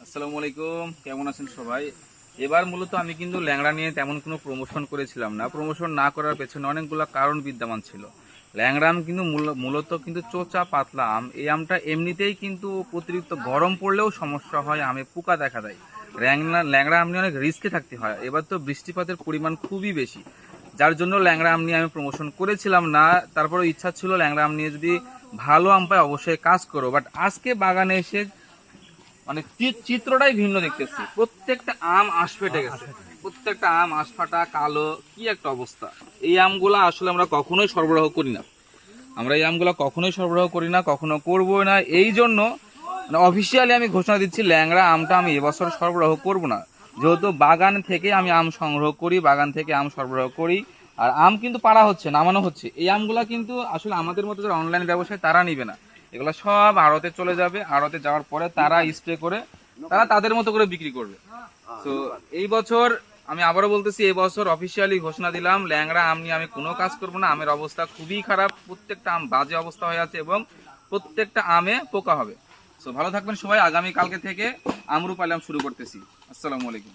আসসালামু আলাইকুম, কেমন আছেন সবাই? এবার মূলত আমি কিন্তু ল্যাংড়া নিয়ে তেমন কোনো প্রমোশন করেছিলাম না। প্রমোশন না করার পেছনে অনেকগুলো কারণ বিদ্যমান ছিল। ল্যাংড়া আম কিন্তু মূলত কিন্তু চোচা পাতলা আম। এই আমটা এমনিতেই কিন্তু অতিরিক্ত গরম পড়লেও সমস্যা হয়, আমে পোকা দেখা দেয়। ল্যাংড়া আম নিয়ে অনেক রিস্কে থাকতে হয়। এবার তো বৃষ্টিপাতের পরিমাণ খুবই বেশি, যার জন্য ল্যাংড়া আম নিয়ে আমি প্রমোশন করেছিলাম না। তারপরে ইচ্ছা ছিল ল্যাংড়া আম নিয়ে যদি ভালো আম পাই অবশ্যই কাজ করো। বাট আজকে বাগানে এসে মানে চিত্রটাই ভিন্ন দেখতেছি। প্রত্যেকটা আম আঁশ ফেটে গেছে, প্রত্যেকটা আম আঁশ ফাটা কালো, কি একটা অবস্থা। এই আমগুলা আসলে আমরা কখনোই সরবরাহ করি না, কখনো করবো না। এই জন্য অফিসিয়ালি আমি ঘোষণা দিচ্ছি, ল্যাংড়া আমটা আমি এবছর সরবরাহ করব না। যেহেতু বাগান থেকে আমি আম সংগ্রহ করি, বাগান থেকে আম সরবরাহ করি, আর আম কিন্তু পাড়া হচ্ছে, নামানো হচ্ছে। এই আমগুলা কিন্তু আসলে আমাদের মতো যারা অনলাইন ব্যবসায় তারা নিবে না, এগুলো সব আড়তে চলে যাবে। আড়তে যাওয়ার পরে তারা স্প্রে করে তারা তাদের মতো করে বিক্রি করবে। তো এই বছর আমি আবারও বলতেছি, এই বছর অফিসিয়ালি ঘোষণা দিলাম, ল্যাংড়া আম নিয়ে আমি কোনো কাজ করবো না। আমের অবস্থা খুবই খারাপ, প্রত্যেকটা আম বাজে অবস্থা হয়ে আছে এবং প্রত্যেকটা আমে পোকা হবে। তো ভালো থাকবেন সবাই। আগামী কালকে থেকে আমরু পাইলাম শুরু করতেছি। আসসালামু আলাইকুম।